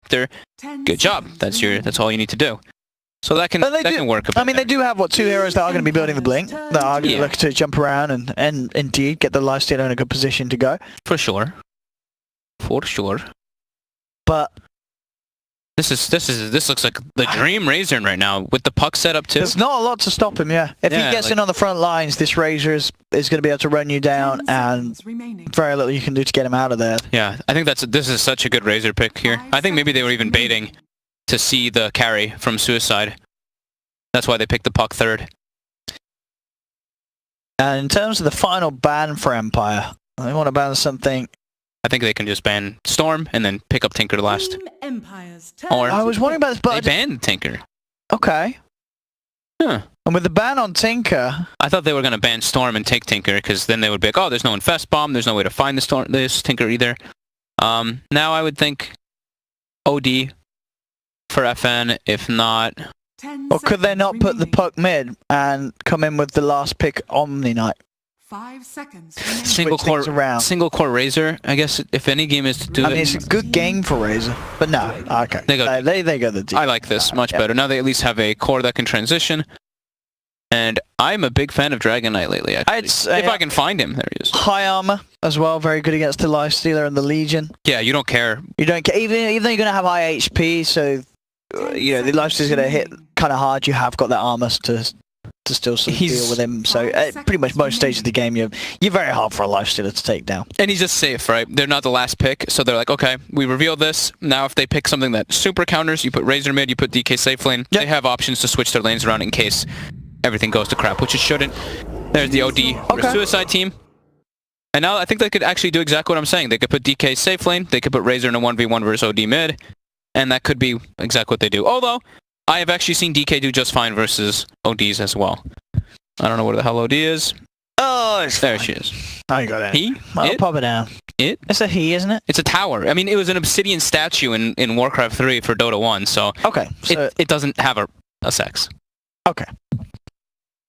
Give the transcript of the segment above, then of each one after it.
Disruptor, good job. That's all you need to do. So that can work. I mean, they do have, what, 2 heroes that are going to be building the Blink, that are going to look to jump around and indeed get the lifesteal in a good position to go. For sure. For sure. But this looks like the dream Razor right now with the puck set up too. there's not a lot to stop him, yeah. If he gets in on the front lines, this Razor is going to be able to run you down, and very little you can do to get him out of there. Yeah, I think this is such a good Razor pick here. I think maybe they were even baiting to see the carry from Suicide. That's why they picked the puck third. And in terms of the final ban for Empire, they want to ban something. I think they can just ban Storm and then pick up Tinker last. Or I was wondering about this, but they banned Tinker. Okay. Huh. And with the ban on Tinker, I thought they were going to ban Storm and take Tinker, because then they would be like, oh, there's no Infest Bomb, there's no way to find this Tinker either. Now I would think OD for FN, if not... Or could they not put the puck mid and come in with the last pick Omni Knight? 5 seconds. Single core Razor, I guess, if any game is to do it. I mean, it's a good game for Razor, but no. Okay. They go the deep. I like this much better. Now they at least have a core that can transition. And I'm a big fan of Dragon Knight lately, actually. If I can find him, there he is. High armor as well, very good against the Lifestealer and the Legion. Yeah, you don't care. You don't care, even though you're going to have high HP, so you know the Lifestealer's going to hit kind of hard. You have got that armor to still sort of deal with him. So pretty much most stages of the game, you're very hard for a Lifestealer to take down. And he's just safe, right? They're not the last pick, so they're like, okay, we revealed this. Now if they pick something that super counters, you put Razor mid, you put DK safe lane. Yep. They have options to switch their lanes around in case everything goes to crap, which it shouldn't. There's the OD Suicide team. And now I think they could actually do exactly what I'm saying. They could put DK safe lane, they could put Razor in a 1v1 versus OD mid, and that could be exactly what they do. Although, I have actually seen DK do just fine versus ODs as well. I don't know where the hell OD is. Oh, there she is. Oh, you got it. He? I'll pop it down. It's a he, isn't it? It's a tower. I mean, it was an obsidian statue in Warcraft 3 for Dota 1, so... Okay. So it doesn't have a sex. Okay.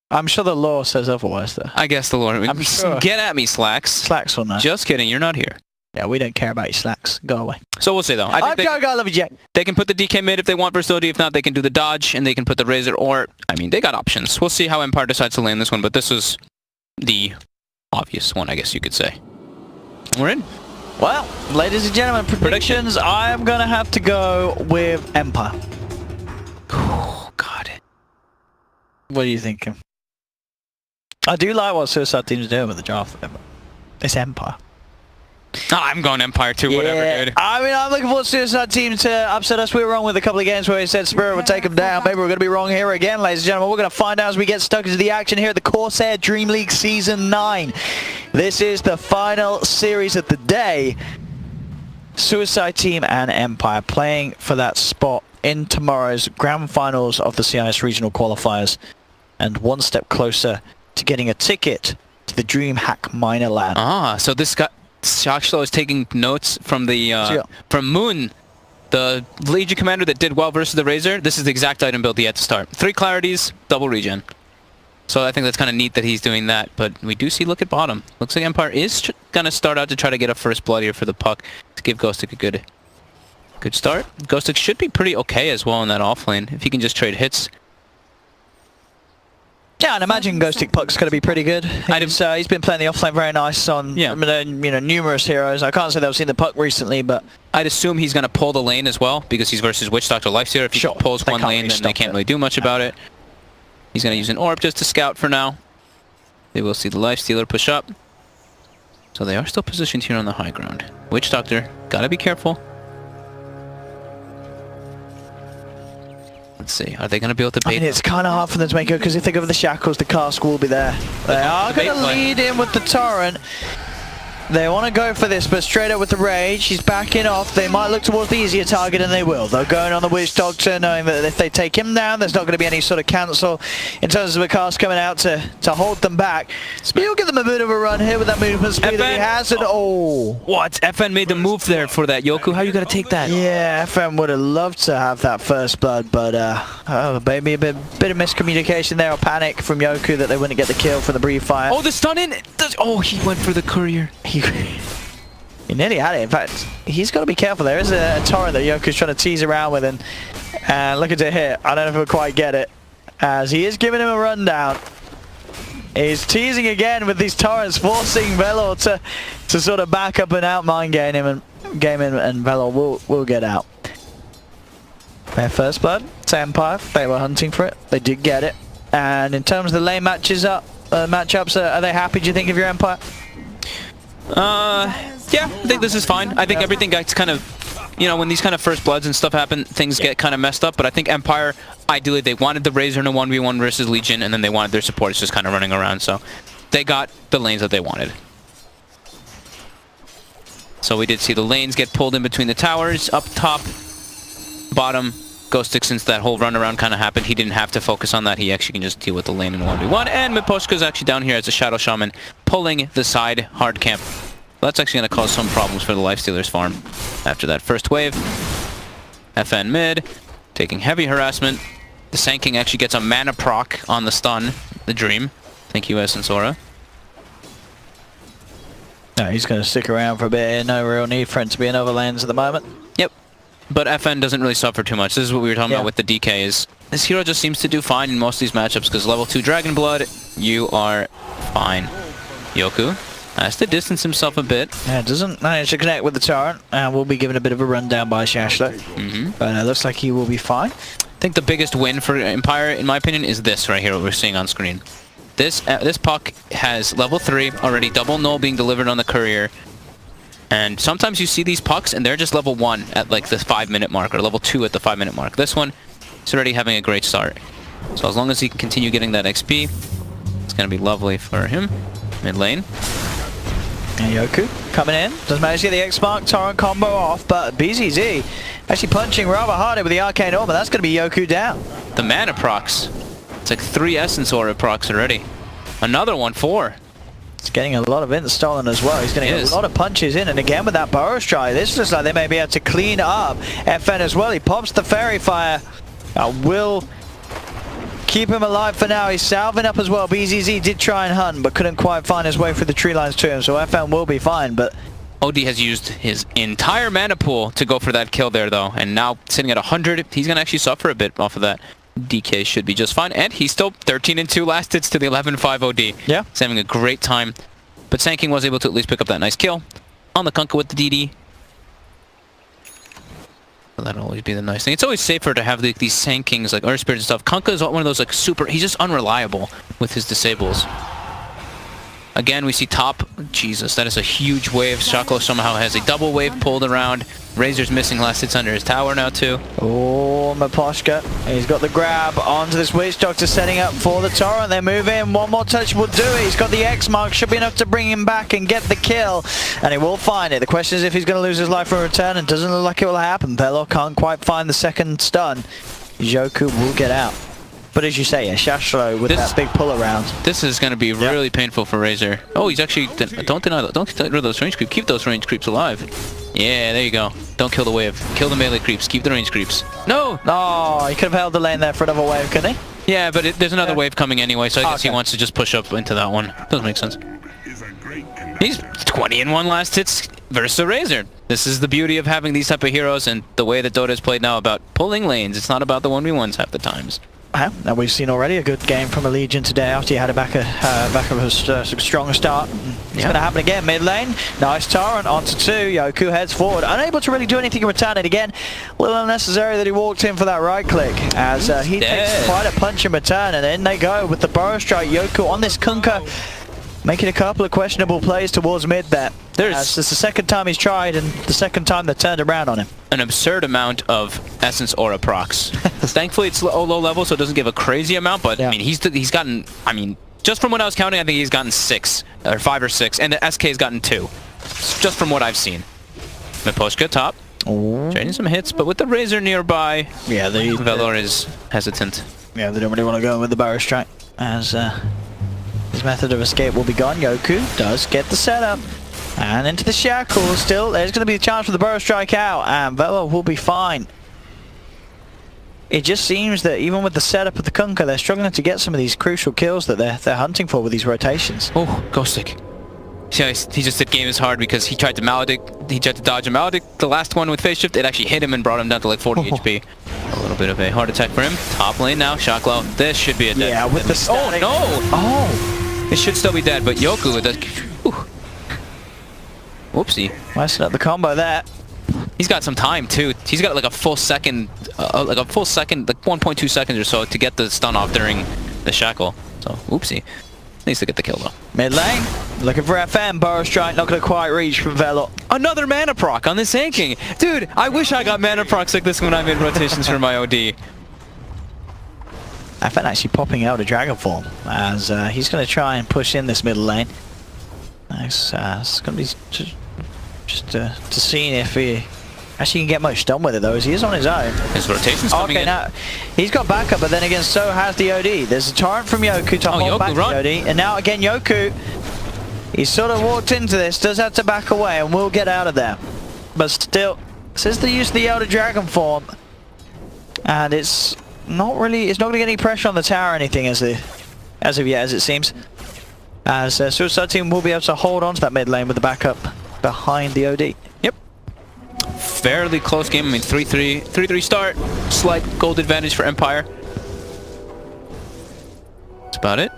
I'm sure the lore says otherwise, though. I guess the lore... I'm sure. Get at me, Slacks. Slacks will know. Just kidding, you're not here. Yeah, we don't care about your Slacks. Go away. So we'll see, though. I love you, Jack. They can put the DK mid if they want versus OD. If not, they can do the dodge, and they can put the Razor, or... I mean, they got options. We'll see how Empire decides to land this one, but this was the obvious one, I guess you could say. We're in. Well, ladies and gentlemen, predictions. I am going to have to go with Empire. Oh, God. What are you thinking? I do like what Suicide Team's doing with the draft. It's Empire. Oh, I'm going Empire too, whatever, dude. I mean, I'm looking for Suicide Team to upset us. We were wrong with a couple of games where we said Spirit would take them down. Maybe we're going to be wrong here again, ladies and gentlemen. We're going to find out as we get stuck into the action here at the Corsair Dream League Season 9. This is the final series of the day. Suicide Team and Empire playing for that spot in tomorrow's Grand Finals of the CIS Regional Qualifiers. And one step closer to getting a ticket to the DreamHack Minor Land. Ah, so this guy... Shockslow is taking notes from the from Moon, the Legion commander that did well versus the Razor. This is the exact item build he had to start. 3 clarities, double regen. So I think that's kind of neat that he's doing that. But we do see look at bottom. Looks like Empire is gonna start out to try to get a first blood here for the puck to give Ghostic a good start. Ghostic should be pretty okay as well in that off lane if he can just trade hits. Yeah, and imagine Ghostic Puck's going to be pretty good. He's been playing the offlane very nice on numerous heroes. I can't say that I've seen the Puck recently, but... I'd assume he's going to pull the lane as well, because he's versus Witch Doctor Lifestealer. If he pulls one lane, then they can't really do much about it. He's going to use an orb just to scout for now. They will see the Lifestealer push up. So they are still positioned here on the high ground. Witch Doctor, gotta be careful. Let's see, are they going to be able to bait? I mean, it's kind of hard for them to make it, because if they go for the shackles, the cask will be there. They are going to lead in with the torrent. They want to go for this, but straight up with the rage. He's backing off. They might look towards the easier target, and they will. They're going on the Witch Doctor, knowing that if they take him down, there's not going to be any sort of cancel in terms of a cast coming out to hold them back. He'll give them a bit of a run here with that movement speed that he has. And what? FN made the move there for that. Yoku, how you going to take that? Yeah, FN would have loved to have that first blood, but maybe a bit of miscommunication there, or panic from Yoku that they wouldn't get the kill for the brief fire. Oh, the stun in! Oh, he went for the courier. He nearly had it. In fact, he's got to be careful. There is a torrent that Yoku's trying to tease around with, and look at it here. I don't know if he'll quite get it, as he is giving him a rundown. He's teasing again with these torrents, forcing Velor to sort of back up and out mind game him, and Velor will get out. Their first blood, it's Empire. They were hunting for it. They did get it. And in terms of the lane matchups, are they happy, do you think, of your Empire? Yeah, I think this is fine. I think everything gets kind of, you know, when these kind of first bloods and stuff happen, things get kind of messed up. But I think Empire, ideally, they wanted the Razor in a 1v1 versus Legion, and then they wanted their supports just kind of running around. So they got the lanes that they wanted. So we did see the lanes get pulled in between the towers, up top, bottom. Ghostic, since that whole run around kind of happened, he didn't have to focus on that. He actually can just deal with the lane in 1v1. And Miposhka's actually down here as a Shadow Shaman, pulling the side hard camp. That's actually going to cause some problems for the Lifestealers farm after that first wave. FN mid, taking heavy harassment. The Sanking actually gets a mana proc on the stun, the Dream. Thank you, Sora. No, he's going to stick around for a bit here. No real need for him to be in other lanes at the moment. Yep. But FN doesn't really suffer too much. This is what we were talking about with the DK, is this hero just seems to do fine in most of these matchups, because level 2 Dragon Blood, you are fine. Yoku has to distance himself a bit. Yeah, doesn't manage to connect with the torrent, and will be given a bit of a rundown by Shashlo. But it looks like he will be fine. I think the biggest win for Empire, in my opinion, is this right here, what we're seeing on screen. This puck has level 3 already, double null being delivered on the courier. And sometimes you see these pucks and they're just level 1 at like the 5-minute mark, or level 2 at the 5-minute mark. This one is already having a great start. So as long as he can continue getting that XP, it's going to be lovely for him. Mid lane. And Yoku coming in. Doesn't manage to get the X-Mark torrent combo off, but BZZ actually punching rather harder with the Arcane Orb, but that's going to be Yoku down. The mana procs. It's like 3 Essence Aura procs already. Another one, 4. He's getting a lot of int stolen as well. He's going to get a lot of punches in, and again with that Burrow Strike, this looks like they may be able to clean up FN as well. He pops the Fairy Fire. Will keep him alive for now. He's salving up as well. BZZ did try and hunt, but couldn't quite find his way through the tree lines to him, so FN will be fine. But OD has used his entire mana pool to go for that kill there, though, and now sitting at 100, he's going to actually suffer a bit off of that. DK should be just fine, and he's still 13-2 last hits to the 11-5 OD. Yeah. He's having a great time, but Sanking was able to at least pick up that nice kill on the Kunkka with the DD. Well, that'll always be the nice thing. It's always safer to have these Sankings, like Earth Spirit and stuff. Kunkka is one of those like super, he's just unreliable with his disables. Again, we see top. Jesus, that is a huge wave. Shako somehow has a double wave pulled around. Razor's missing last hits under his tower now too. Oh, Miposhka. He's got the grab onto this Witch Doctor, setting up for the torrent. They move in. One more touch will do it. He's got the X mark. Should be enough to bring him back and get the kill. And he will find it. The question is if he's going to lose his life in return, and doesn't look like it will happen. Velor can't quite find the second stun. Yoku will get out. But as you say, yeah, Shashlo with that big pull around. This is going to be really painful for Razor. Oh, he's actually... Don't deny that. Don't get rid of those range creeps. Keep those range creeps alive. Yeah, there you go. Don't kill the wave. Kill the melee creeps. Keep the range creeps. No! Oh, he could have held the lane there for another wave, couldn't he? Yeah, but there's another wave coming anyway, so I guess he wants to just push up into that one. Doesn't make sense. He's 20-1 last hits versus Razor. This is the beauty of having these type of heroes, and the way that Dota is played now about pulling lanes. It's not about the 1v1s half the times. Now we've seen already a good game from a Legion today after he had a back of a strong start. It's going to happen again. Mid lane, nice torrent onto 2. Yoku heads forward, unable to really do anything in return. And again, a little unnecessary that he walked in for that right click, as he takes quite a punch in return. And in they go with the Burrow Strike. Yoku on this Kunkka, making a couple of questionable plays towards mid there. It's the second time he's tried, and the second time they turned around on him. An absurd amount of Essence Aura procs. Thankfully, it's low level, so it doesn't give a crazy amount, but I mean, he's gotten, I mean, just from what I was counting, I think he's gotten 6, or 5 or 6, and the SK has gotten 2. Just from what I've seen. Miposhka top. Trading some hits, but with the Razor nearby, Velor is hesitant. Yeah, they don't really want to go with the Burrow Strike, as his method of escape will be gone. Yoku does get the setup. And into the shackles still. There's going to be a chance for the Burrow Strike out, and Velor will be fine. It just seems that even with the setup of the Kunkka, they're struggling to get some of these crucial kills that they're hunting for with these rotations. Oh, Ghostic. Yeah, he just said game is hard because he tried to maledict. He tried to dodge a maledict. The last one with phase shift, it actually hit him and brought him down to like 40 HP. A little bit of a heart attack for him. Top lane now, Shocklow. This should be a dead. Yeah, with the static. Oh no! Oh! It should still be dead, but Yoku with a... Whoopsie. Messing up the combo there. He's got some time too. He's got like a full second, like 1.2 seconds or so to get the stun off during the shackle. So, oopsie. Needs to get the kill though. Mid lane, looking for FM. Burrow Strike, not going to quite reach from Velo. Another mana proc on this tanking. Dude, I wish I got mana procs like this when I made rotations for my OD. FN actually popping out a Dragon Form as he's going to try and push in this middle lane. Nice. It's going to be just to see if he actually can get much done with it though, as he is on his own. His rotation's coming in. Now he's got backup, but then again, so has the OD. There's a torrent from Yoku to hold back the OD, and now again Yoku, he's sort of walked into this, does have to back away, and will get out of there. But still, since the use of the Elder Dragon Form, and it's not going to get any pressure on the tower or anything as of yet, as it seems. As Suicide Team will be able to hold on to that mid lane with the backup behind the OD. Yep. Fairly close game. I mean, 3-3 start. Slight gold advantage for Empire. That's about it.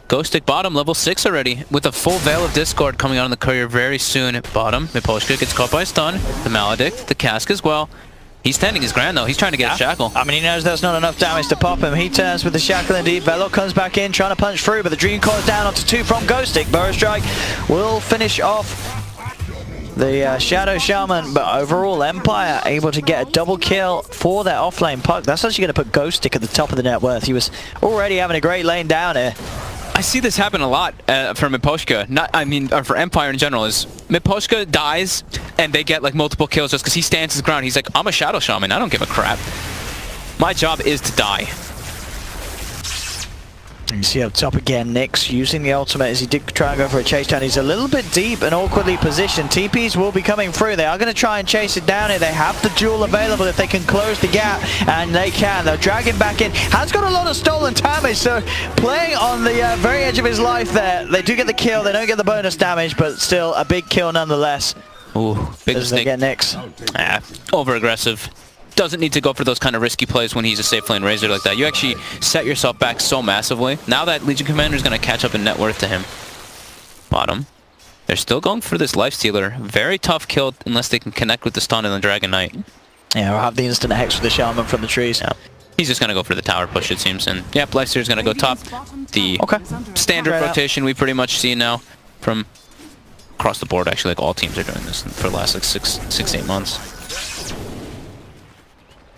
Ghost Stick bottom, level 6 already, with a full Veil of Discord coming out on the courier very soon. Bottom, Miposhka gets caught by a stun. The Maledict, the Cask as well. He's standing his ground though. He's trying to get a shackle. I mean, he knows there's not enough damage to pop him. He turns with the shackle indeed. Velo comes back in, trying to punch through, but the Dream Core is down onto 2 from Ghost Stick. Burrow Strike will finish off the Shadow Shaman, but overall Empire able to get a double kill for their offlane puck. That's actually going to put Ghost Stick at the top of the net worth. He was already having a great lane down here. I see this happen a lot for Miposhka, for Empire in general, is Miposhka dies and they get like multiple kills just because he stands his ground. He's like, I'm a Shadow Shaman, I don't give a crap. My job is to die. You see up top again, Nyx using the ultimate as he did try and go for a chase down. He's a little bit deep and awkwardly positioned. TPs will be coming through. They are going to try and chase it down here. They have the duel available if they can close the gap, and they can. They'll drag him back in. Has got a lot of stolen damage, so playing on the very edge of his life there. They do get the kill. They don't get the bonus damage, but still a big kill nonetheless. Ooh, big mistake. They get Nyx. Over aggressive. Doesn't need to go for those kind of risky plays when he's a safe lane Razor like that. You actually set yourself back so massively. Now that Legion Commander is going to catch up in net worth to him. Bottom. They're still going for this Lifestealer. Very tough kill unless they can connect with the stun and the Dragon Knight. Yeah, we'll have the instant hex with the Shaman from the trees. Yeah. He's just going to go for the tower push, it seems. And yep, Lifestealer's going to go top. The standard rotation we pretty much see now from across the board. Actually, like all teams are doing this for the last like 6-8 months.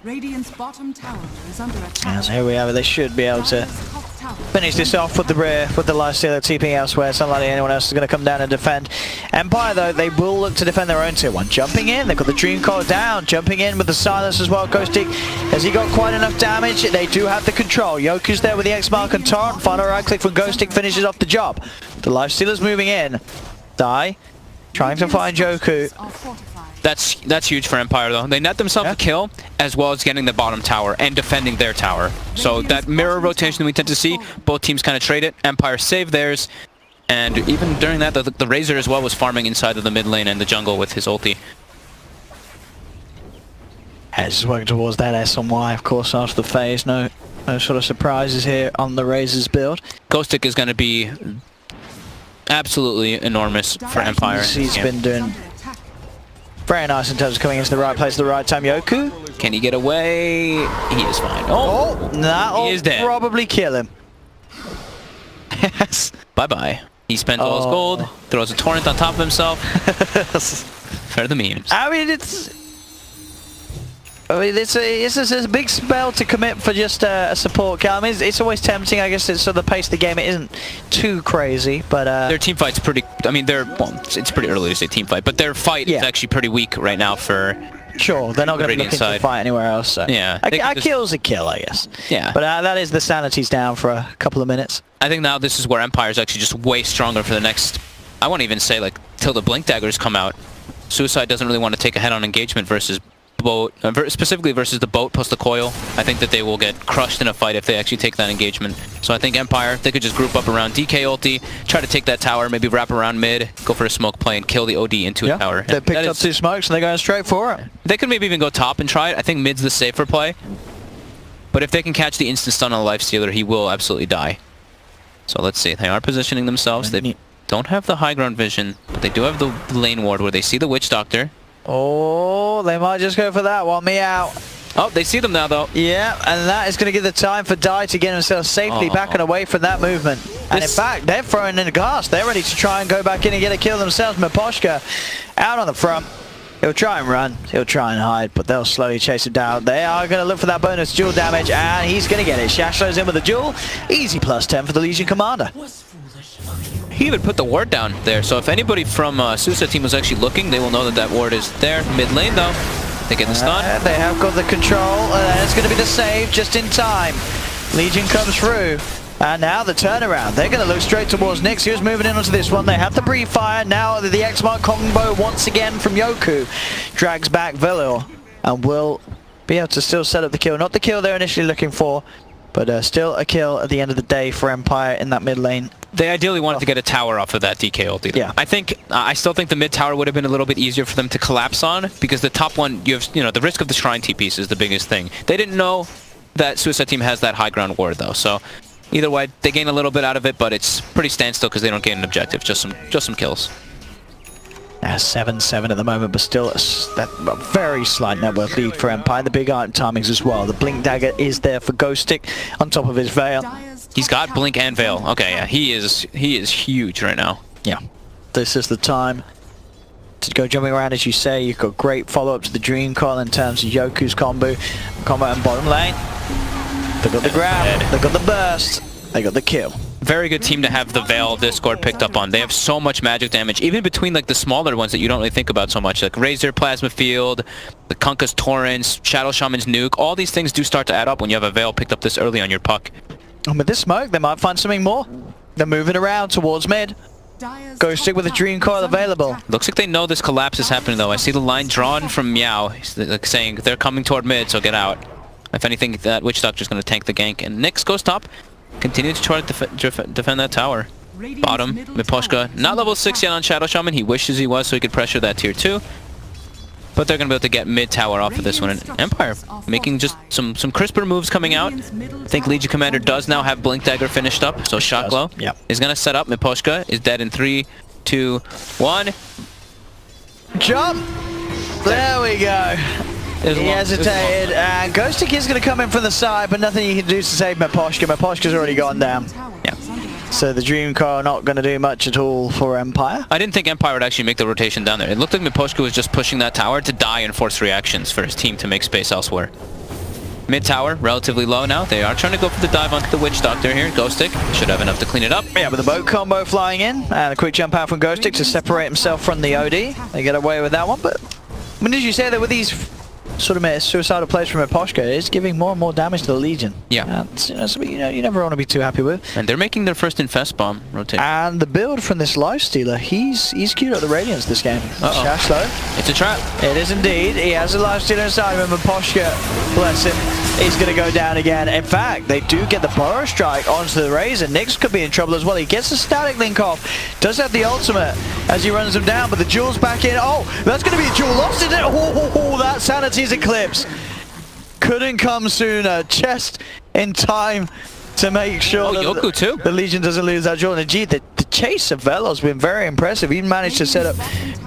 Radiant's bottom tower is under attack. And here we have it. They should be able to finish this off with the Lifestealer TPing elsewhere. It's not like anyone else is going to come down and defend. Empire, though, they will look to defend their own tier 1. Jumping in, they've got the Dream Core down. Jumping in with the Silence as well. Ghost Stick, has he got quite enough damage? They do have the control. Yoku's there with the X-Mark and Torrent. Final right click from Ghost Stick finishes off the job. The Lifestealer's moving in. Die. Trying to find Yoku. That's huge for Empire though. They net themselves a kill as well as getting the bottom tower and defending their tower. So that mirror rotation we tend to see, both teams kind of trade it. Empire save theirs, and even during that the Razor as well was farming inside of the mid lane and the jungle with his ulti. Just working towards that SMY, of course, after the phase. No sort of surprises here on the Razor's build. Ghost Stick is going to be absolutely enormous for Empire. He's been doing very nice in terms of coming into the right place at the right time. Yoku, can he get away? He is fine. Oh, that'll probably kill him. Yes. Bye-bye. He spends all his gold, throws a torrent on top of himself. For the memes. I mean, it's a big spell to commit for just a support kill. I mean, it's always tempting. I guess it's sort of the pace of the game. It isn't too crazy, but their team fight's pretty. I mean, it's pretty early to say team fight, but their fight is actually pretty weak right now for. Sure, they're not going to be looking to fight anywhere else. So. Yeah, a kill's a kill, I guess. Yeah, but that is the sanity's down for a couple of minutes. I think now this is where Empire's actually just way stronger for the next. I won't even say like till the Blink Daggers come out. Suicide doesn't really want to take a head-on engagement versus boat, specifically versus the boat plus the coil. I think that they will get crushed in a fight if they actually take that engagement. So I think Empire, they could just group up around DK ulti, try to take that tower, maybe wrap around mid, go for a smoke play, and kill the OD into a tower. They picked up 2 smokes and they're going straight for it. They could maybe even go top and try it. I think mid's the safer play. But if they can catch the instant stun on a lifestealer, he will absolutely die. So let's see. They are positioning themselves. They don't have the high ground vision, but they do have the lane ward where they see the Witch Doctor. Oh, they might just go for that one. Me out. Oh, they see them now, though. Yeah, and that is going to give the time for Dai to get himself safely back and away from that movement. And in fact, they're throwing in the gas. They're ready to try and go back in and get a kill themselves. Miposhka out on the front. He'll try and run. He'll try and hide, but they'll slowly chase him down. They are going to look for that bonus duel damage, and he's going to get it. Shashlo's in with the duel. Easy +10 for the Legion Commander. He even put the ward down there, so if anybody from Suicide Team was actually looking, they will know that that ward is there. Mid lane, though. They get the stun. They have got the control, and it's going to be the save just in time. Legion comes through. And now the turnaround. They're going to look straight towards Nyx, who's moving in onto this one. They have the brief fire. Now the X-Mark combo once again from Yoku. Drags back Velor and will be able to still set up the kill. Not the kill they're initially looking for, but still a kill at the end of the day for Empire in that mid lane. They ideally wanted to get a tower off of that DK ulti. Yeah. I still think the mid tower would have been a little bit easier for them to collapse on, because the top one, you have, the risk of the Shrine TPs is the biggest thing. They didn't know that Suicide Team has that high ground ward, though, so either way, they gain a little bit out of it, but it's pretty standstill because they don't gain an objective, just some kills. 7-7 at the moment, but still a very slight net worth lead for Empire. The big art timings as well. The Blink Dagger is there for Ghost Stick on top of his Veil. He's got Blink and Veil. Okay, yeah, he is huge right now. Yeah, this is the time to go jumping around, as you say. You've got great follow-up to the Dream Coil in terms of Yoku's combo and bottom lane. They got the grab, they got the burst, they got the kill. Very good team to have the Veil Discord picked up on. They have so much magic damage, even between like the smaller ones that you don't really think about so much, like Razor Plasma Field, the Kunkka's Torrents, Shadow Shaman's Nuke. All these things do start to add up when you have a Veil picked up this early on your puck. And with this smoke, they might find something more. They're moving around towards mid. Ghost Stick with a Dream Coil available. Looks like they know this collapse is happening, though. I see the line drawn from Meow, like saying they're coming toward mid, so get out. If anything, that Witch Doctor's going to tank the gank. And Nyx goes top. Continue to try to defend that tower. Bottom, Miposhka, not level 6 yet on Shadow Shaman. He wishes he was so he could pressure that tier 2. But they're going to be able to get mid tower off of this one. And Empire making just some crisper moves coming out. I think Legion Commander does now have Blink Dagger finished up. So Shot Glow is going to set up. Miposhka is dead in 3, 2, 1. Jump! There we go. He hesitated, and Ghost Stick is going to come in from the side, but nothing you can do to save Miposhka. Miposhka's already gone down. Yeah. So the Dream Coil not going to do much at all for Empire. I didn't think Empire would actually make the rotation down there. It looked like Miposhka was just pushing that tower to die and force reactions for his team to make space elsewhere. Mid tower, relatively low now. They are trying to go for the dive onto the Witch Doctor here. Ghost Stick should have enough to clean it up. Yeah, with the boat combo flying in, and a quick jump out from Ghost Stick to separate himself from the OD. They get away with that one, but I mean, as you say, that with these sort of suicidal plays from Miposhka, is giving more and more damage to the Legion. Yeah. Something you never want to be too happy with. And they're making their first Infest Bomb rotation. And the build from this Lifestealer, he's queued up the Radiance this game. Shashlo. It's a trap. It is indeed. He has a Lifestealer inside of him, Miposhka, bless him, he's going to go down again. In fact, they do get the Burrow Strike onto the Razor. Nyx could be in trouble as well. He gets the Static Link off, does have the ultimate as he runs him down, but the Jewel's back in. Oh, that's going to be a Jewel lost, isn't it? That Sanity's eclipse couldn't come sooner, just in time to make sure that Yoku too. The Legion doesn't lose that Jewel. And indeed, the chase of Velo's been very impressive. He managed to set up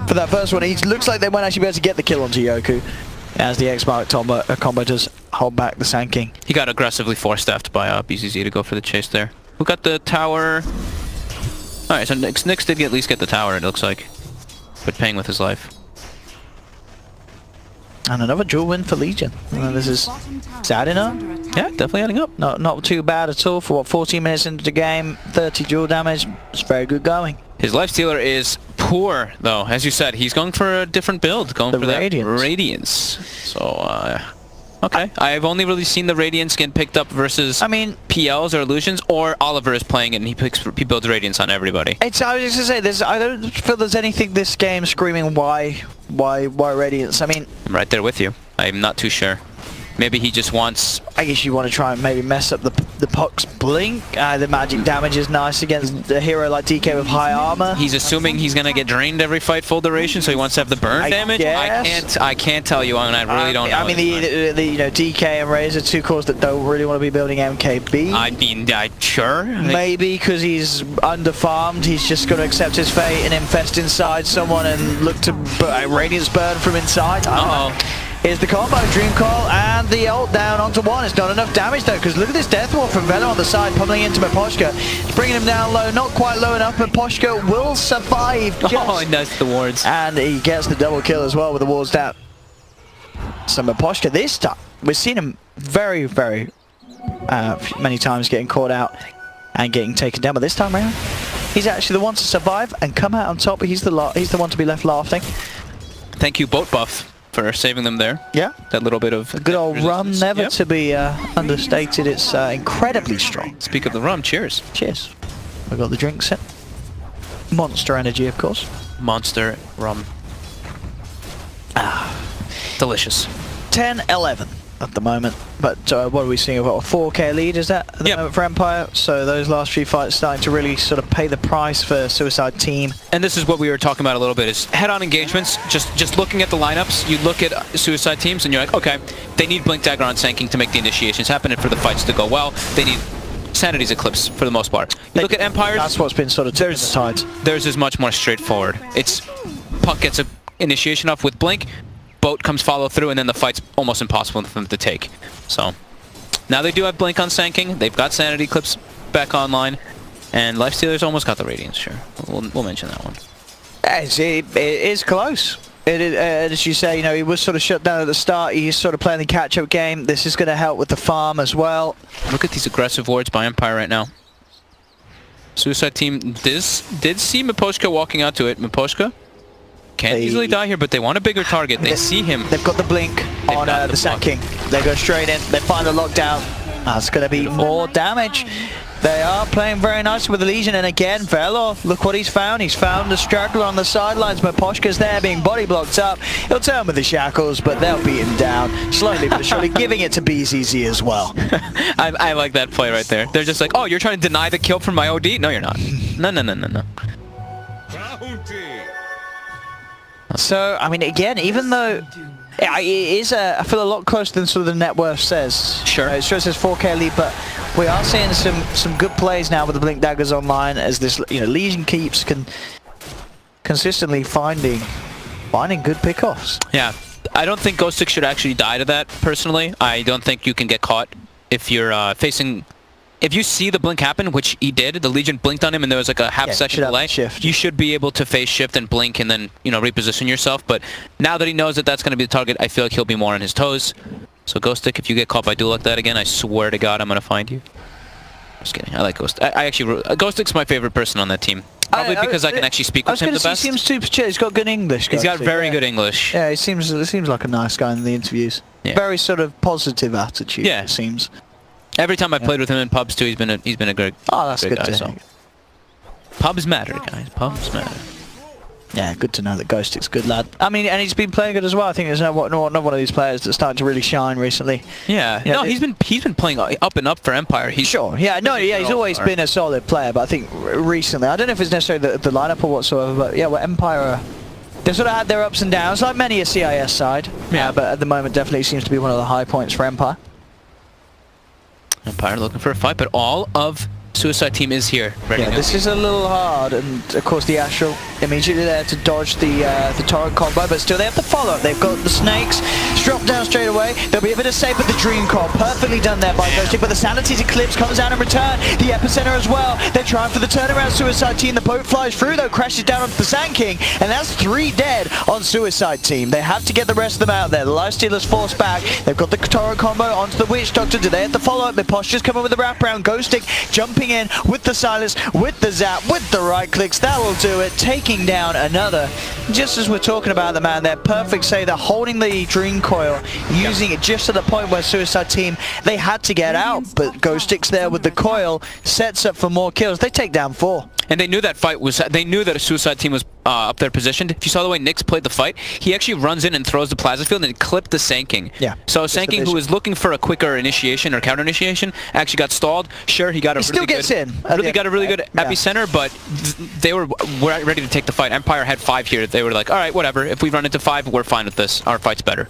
for that first one. He looks like they might actually be able to get the kill onto Yoku, as the X-Mark combo does hold back the Sand King. He got aggressively force-staffed by BZZ to go for the chase there. Who got the tower? Alright, so Nyx did at least get the tower, it looks like. But paying with his life. And another duel win for Legion. This is adding up. Yeah, definitely adding up. Not too bad at all for 14 minutes into the game. 30 duel damage. It's very good going. His Lifestealer is poor, though. As you said, he's going for a different build. Going for Radiance. That Radiance. So, okay. I've only really seen the Radiance get picked up versus PLs or Illusions, or Oliver is playing it and he builds Radiance on everybody. I was just going to say, I don't feel there's anything this game screaming why Radiance. I mean, I'm right there with you. I'm not too sure. Maybe he just wants... I guess you want to try and maybe mess up the Puck's blink. The magic damage is nice against a hero like DK with high armor. He's assuming he's gonna get drained every fight full duration, so he wants to have the burn damage. I can't tell you, and I really don't know. I mean, the you know, DK and Razor, two cores that don't really want to be building MKB. I mean, sure. Maybe because he's underfarmed, he's just going to accept his fate and infest inside someone and look to Radiance burn from inside. Here's the combo, Dream Coil and the ult down onto one. It's not enough damage though, because look at this Death Wall from Velo on the side, pummeling into Miposhka. It's bringing him down low, not quite low enough. Miposhka will survive. And that's the wards. And he gets the double kill as well with the wards down. So Miposhka this time, we've seen him very, very many times getting caught out and getting taken down, but this time around, he's actually the one to survive and come out on top. He's the one to be left laughing. Thank you, Boat Buff, for saving them there. Yeah. That little bit of... A good old rum, never to be understated. It's incredibly strong. Speak of the rum, cheers. Cheers. We've got the drinks in. Monster Energy, of course. Monster rum. Delicious. 10-11 at the moment. But what are we seeing? About a 4K lead, is that at the moment for Empire? So those last few fights starting to really sort of pay the price for Suicide Team. And this is what we were talking about a little bit, is head-on engagements. Just looking at the lineups, you look at Suicide Teams and you're like, okay, they need Blink Dagger on Sanking to make the initiations happen and for the fights to go well. They need Sanity's Eclipse for the most part. You look at Empires. That's what's been sort of tipping the tides. Theirs is much more straightforward. It's Puck gets an initiation off with Blink, Boat comes follow through, and then the fight's almost impossible for them to take. So now they do have Blink on Sanking. They've got Sanity Eclipse back online, and Lifestealer's almost got the Radiance. Sure, we'll mention that one. It is close. It is, as you say, you know, he was sort of shut down at the start. He's sort of playing the catch-up game. This is going to help with the farm as well. Look at these aggressive wards by Empire right now. Suicide Team did see Miposhka walking out to it. Miposhka can't easily die here, but they want a bigger target. They see him. They've got the blink on the Sand King. They go straight in. They find the lockdown. That's going to be more damage. They are playing very nicely with the Legion, and again, Velo, look what he's found. He's found a straggler on the sidelines. Miposhka's there being body blocked up. He'll turn with the shackles, but they'll beat him down slowly but surely, giving it to BZZ as well. I like that play right there. They're just like, oh, you're trying to deny the kill from my OD? No, you're not. No. So, I mean, again, even though it is, I feel a lot closer than sort of the net worth says. Sure. It sure says 4K lead, but we are seeing some good plays now with the Blink Daggers online as this, you know, Legion keeps consistently finding good pickoffs. Yeah, I don't think Ghost 6 should actually die to that, personally. I don't think you can get caught if you're facing... If you see the blink happen, which he did, the Legion blinked on him and there was like a half-second delay, you should be able to face shift and blink and then, you know, reposition yourself. But now that he knows that that's going to be the target, I feel like he'll be more on his toes. So Ghost Stick, if you get caught by duel like that again, I swear to God I'm going to find you. Just kidding. I like Ghost. I actually... Ghost Stick's my favorite person on that team. Probably because I can actually speak with him the best. He seems super chill. He's got good English. He's got very good English. Yeah, he seems like a nice guy in the interviews. Yeah. Very sort of positive attitude, it seems. Every time I've played with him in pubs too, he's been a great. Oh, that's good guy, to hear. so. Pubs matter, guys. Pubs matter. Yeah, good to know that Ghost Stick's a good lad. I mean, and he's been playing good as well. I think there's not one of these players that's starting to really shine recently. Yeah. No, he's been playing up and up for Empire. He's always been a solid player, but I think recently, I don't know if it's necessarily the lineup or whatsoever, but yeah, Empire. They've sort of had their ups and downs, like many a CIS side. Yeah, but at the moment, definitely seems to be one of the high points for Empire. Empire looking for a fight, but all of Suicide Team is here. Ready this is a little hard, and of course the Astral immediately there to dodge the torrent combo, but still they have to follow. They've got the snakes, drop down straight away. There'll be a bit of save with the Dream Call, perfectly done there by Ghostic, but the Sanity's Eclipse comes down in return. The Epicenter as well. They're trying for the turnaround. Suicide Team, the boat flies through though, crashes down onto the Sand King, and that's 3 dead on Suicide Team. They have to get the rest of them out there. The Lifestealer's forced back. They've got the torrent combo onto the Witch Doctor. Do they have to follow up? Miposhka's coming with the wraparound. Ghostic jumping in with the silence, with the zap, with the right clicks. That will do it, taking down another. Just as we're talking about the man there, perfect save. They're holding the Dream Coil, using it just to the point where Suicide Team, they had to get out, but Ghost Stick's there with the coil, sets up for more kills. They take down 4. And they knew that fight was, they knew that a Suicide Team was up there positioned. If you saw the way Nyx played the fight, he actually runs in and throws the plasma field and clipped the Sanking. Yeah. So Sanking, who was looking for a quicker initiation or counter initiation, actually got stalled. Sure, he got a really good epicenter, but they were ready to take the fight. Empire had 5 here. They were like, all right, whatever. If we run into 5, we're fine with this. Our fight's better.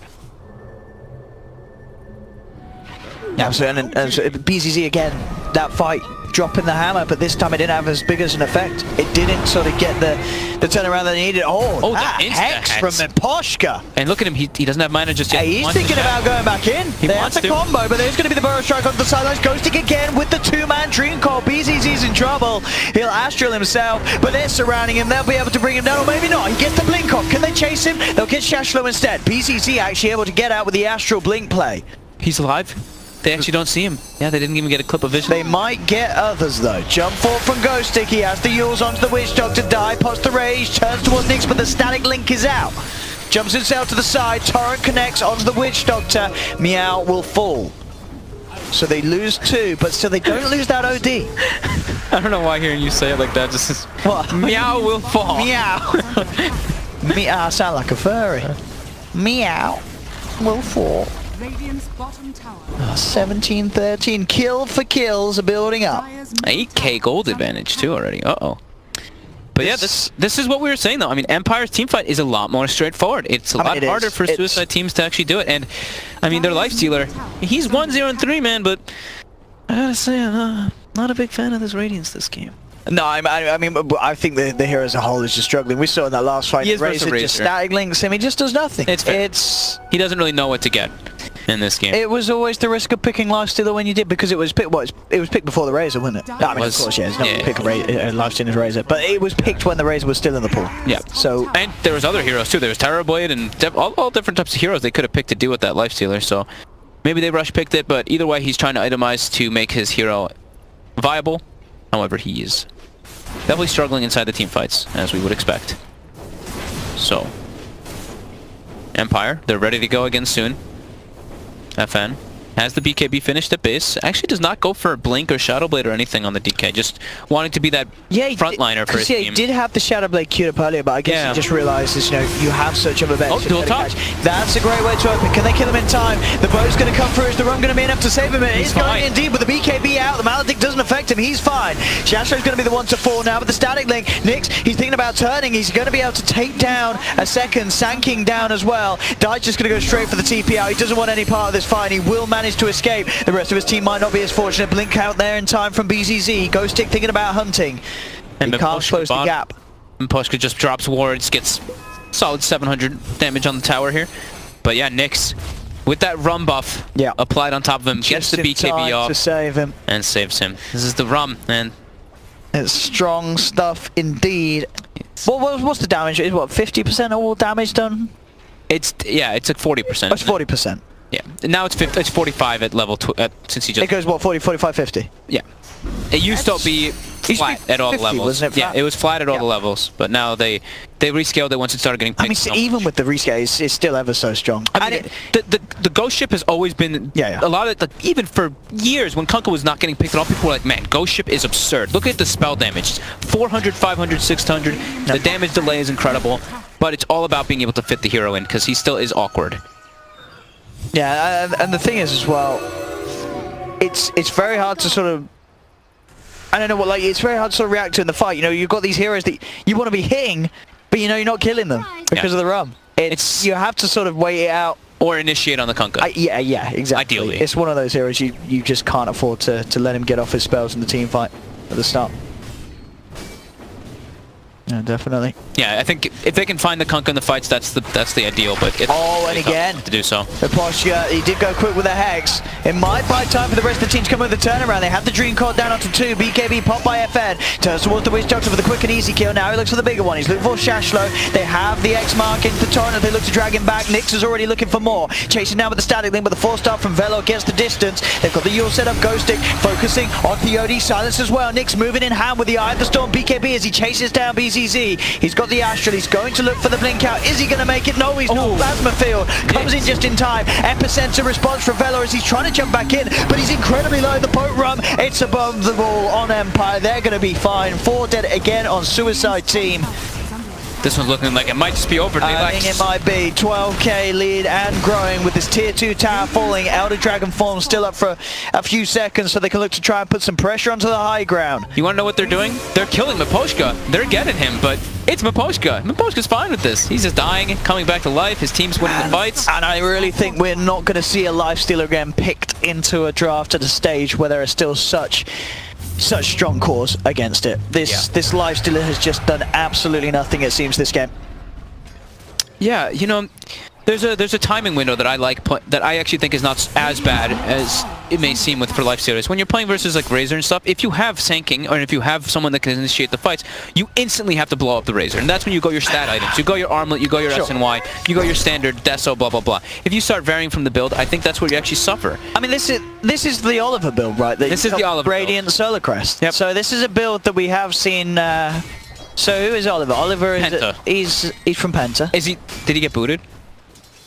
Yeah, and so BZZ again, that fight dropping the hammer, but this time it didn't have as big as an effect. It didn't sort of get the turnaround that it needed. Oh, that hex from Miposhka. And look at him, he doesn't have mana just yet. Hey, he's thinking about going back in. There's the combo, but there's going to be the burrow strike on the sidelines. Ghosting again with the 2-man dream call. BZZ's in trouble. He'll astral himself, but they're surrounding him. They'll be able to bring him down, or maybe not. He gets the blink off. Can they chase him? They'll get Shashlo instead. BZZ actually able to get out with the astral blink play. He's alive. They actually don't see him. Yeah, they didn't even get a clip of vision. They might get others though. Jump forward from Ghostic. He has the Yules onto the Witch Doctor. Die, pops the rage, turns towards Nyx, but the static link is out. Jumps himself to the side. Torrent connects onto the Witch Doctor. Meow will fall. So they lose 2, but still they don't lose that OD. I don't know why hearing you say it like that just is... What? Meow will fall. Meow. Meow, I sound like a furry. Meow will fall. Radiant's bottom tower. 17-13. Kill for kills are building up. 8k gold advantage too already. Uh-oh. But yeah, this is what we were saying though. I mean, Empire's teamfight is a lot more straightforward. It's a lot harder for Suicide teams to actually do it. And I mean, their Lifestealer, he's 1-0-3, man, but I gotta say, I'm not a big fan of this Radiance this game. No, I mean, I think the hero as a whole is just struggling. We saw in that last fight, Razor just static links him. He just does nothing. He doesn't really know what to get in this game. It was always the risk of picking Lifestealer when you did, because it was picked. Well, it was picked before the Razor, wasn't it? No, I mean, of course, yeah. It's not pick Lifestealer's Razor, but it was picked when the Razor was still in the pool. Yeah. So and there was other heroes too. There was Terrorblade and all different types of heroes they could have picked to deal with that Lifestealer. So maybe they rush picked it, but either way, he's trying to itemize to make his hero viable. However, he is definitely struggling inside the team fights, as we would expect. So, Empire, they're ready to go again soon. FN has the BKB finished at base. Actually does not go for a Blink or Shadow Blade or anything on the DK, just wanting to be that frontliner for his team. He did have the Shadow Blade queued up earlier, but I guess he just realizes, you know, you have such of a bench. Oh, dual touch. That's a great way to open. Can they kill him in time? The bow's going to come through. Is the run going to be enough to save him? It is going indeed, with the BKB out. The Maledict doesn't affect him. He's fine. Shashlo's going to be the one to fall now with the static link. Nyx, he's thinking about turning. He's going to be able to take down a second. Sanking down as well. Dai's just going to go straight for the TP out. He doesn't want any part of this fight. He will manage to escape. The rest of his team might not be as fortunate. Blink out there in time from BZZ. Ghostic thinking about hunting. And he can't close the gap. Miposhka just drops wards, gets solid 700 damage on the tower here. But yeah, Nyx, with that rum buff applied on top of him, gets the BKB off to save him. And saves him. This is the rum, man. It's strong stuff indeed. What's the damage? Is what, 50% all damage done? It's like 40%. It's 40%. Yeah, now it's 50, it's 45 at level since he just... It goes what, 40, 45, 50? Yeah. It used to be flat at all the levels. Wasn't it? Yeah, it was flat at all the levels, but now they rescaled it once it started getting picked. I mean, even with the rescale, it's still ever so strong. I mean, the Ghost Ship has always been a lot of like, even for years when Kunkka was not getting picked at all, people were like, man, Ghost Ship is absurd. Look at the spell damage, 400, 500, 600. The damage delay is incredible, but it's all about being able to fit the hero in because he still is awkward. Yeah, and the thing is as well, it's very hard to sort of, I don't know what, like, it's very hard to sort of react to in the fight. You know, you've got these heroes that you want to be hitting, but you know you're not killing them because of the rum. You have to sort of wait it out. Or initiate on the Kunkka. Yeah, exactly. Ideally. It's one of those heroes you just can't afford to let him get off his spells in the team fight at the start. Yeah, definitely. Yeah, I think if they can find the Kunkka in the fights, that's the ideal. But it's and again to do so. Miposhka, he did go quick with a hex. It might buy time for the rest of the team to come with the turnaround. They have the Dream Cord down onto 2. BKB popped by FN. Turns towards the Witch Doctor for the quick and easy kill. Now he looks for the bigger one. He's looking for Shashlo. They have the X mark into Torrent. They look to drag him back. Nyx is already looking for more. Chasing down with the static link, but the 4-star from Velo gets the distance. They've got the Yule set up. Ghostic focusing on the OD silence as well. Nyx moving in hand with the Eye of the Storm. BKB as he chases down BZZ. He's got the Astral. He's going to look for the blink out. Is he going to make it? No, he's not. Plasma field comes in just in time. Epicenter response from Velo as he's trying to jump back in, but he's incredibly low. The boat rum, it's above the ball on Empire. They're going to be fine. 4 dead again on Suicide team. This one's looking like it might just be over. I think it might be 12k lead and growing with this tier 2 tower falling. Elder Dragon form still up for a few seconds, so they can look to try and put some pressure onto the high ground. You want to know what they're doing? They're killing Miposhka. They're getting him, but it's Miposhka. Miposhka's fine with this. He's just dying, coming back to life. His team's winning the fights. And I really think we're not going to see a lifestealer again picked into a draft at a stage where there are still such strong cores against it. This lifestealer has just done absolutely nothing, it seems, this game. Yeah, you know, there's a timing window that I like that I actually think is not as bad as it may seem for lifestealers. When you're playing versus like Razor and stuff, if you have Sanking or if you have someone that can initiate the fights, you instantly have to blow up the Razor, and that's when you go your stat items. You go your armlet, you go your SNY, you go your standard Deso, blah blah blah. If you start varying from the build, I think that's where you actually suffer. I mean, this is the Oliver build, right? This is the Oliver Radiant build. Solar Crest. Yep. So this is a build that we have seen. So who is Oliver? Oliver is Penta. He's from Penta. Is he? Did he get booted?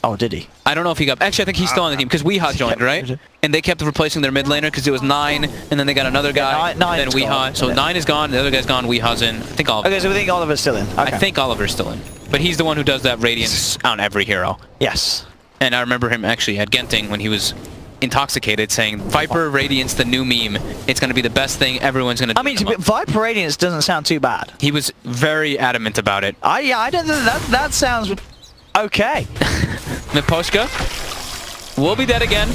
Oh, did he? I don't know if he got... Actually, I think he's still on the team because Weeha joined, right? And they kept replacing their mid laner because it was 9, and then they got another guy, Nine's then Weeha. gone. So 9 is gone, the other guy's gone, Weeha's in. I think Oliver. Okay, so we think Oliver's still in. Okay. I think Oliver's still in. But he's the one who does that Radiance on every hero. Yes. And I remember him actually at Genting when he was intoxicated saying, Viper Radiance, the new meme. It's going to be the best thing everyone's going to do. I mean, Viper Radiance doesn't sound too bad. He was very adamant about it. I don't think that sounds okay. Miposhka will be dead again.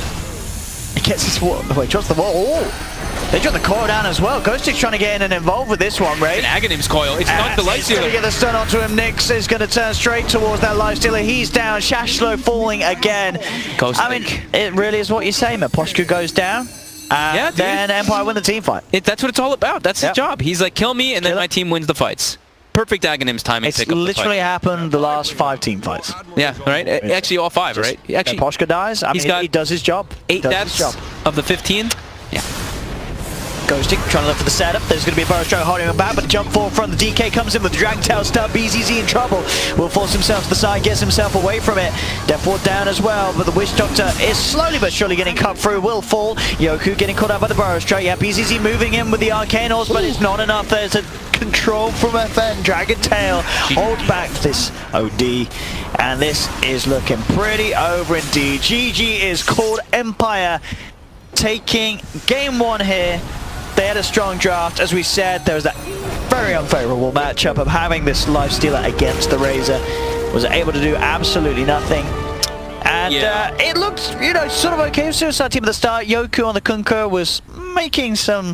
He gets his wall. Wait, drops the wall. Oh! They drop the core down as well. Ghostic's trying to get in and involved with this one, Ray. An Aghanim's coil. It's not the He's going to lifestealer. get the stun onto him. Nyx is going to turn straight towards that lifestealer. He's down. Shashlo falling again. I mean, it really is what you say. Miposhka goes down. Yeah, dude. Then Empire win the team fight. That's what it's all about. That's his job. He's like, kill me, and then my team wins the fights. Perfect Aghanim's timing. It's literally happened the last 5 team fights. Yeah, right? Actually, all 5, right? Actually, Miposhka dies. I mean, he does his job. 8 deaths of the 15. Yeah. Ghosting, trying to look for the setup. There's going to be a burrow stroke holding him back, but jump forward front. The DK comes in with the Dragon Tail stub. BZZ in trouble. Will force himself to the side, gets himself away from it. Death Ward down as well, but the Witch Doctor is slowly but surely getting cut through. Will fall. Yoku getting caught up by the burrow stroke. Yeah, BZZ moving in with the Arcane Horse, but it's not enough. There's a control from FN. Dragon Tail holds back this OD, and this is looking pretty over indeed. GG is called. Empire taking game 1 here. They had a strong draft. As we said, there was that very unfavorable matchup of having this lifestealer against the Razor. Was able to do absolutely nothing. And it looked, you know, sort of okay. Suicide team at the start. Yoku on the Kunkka was making some...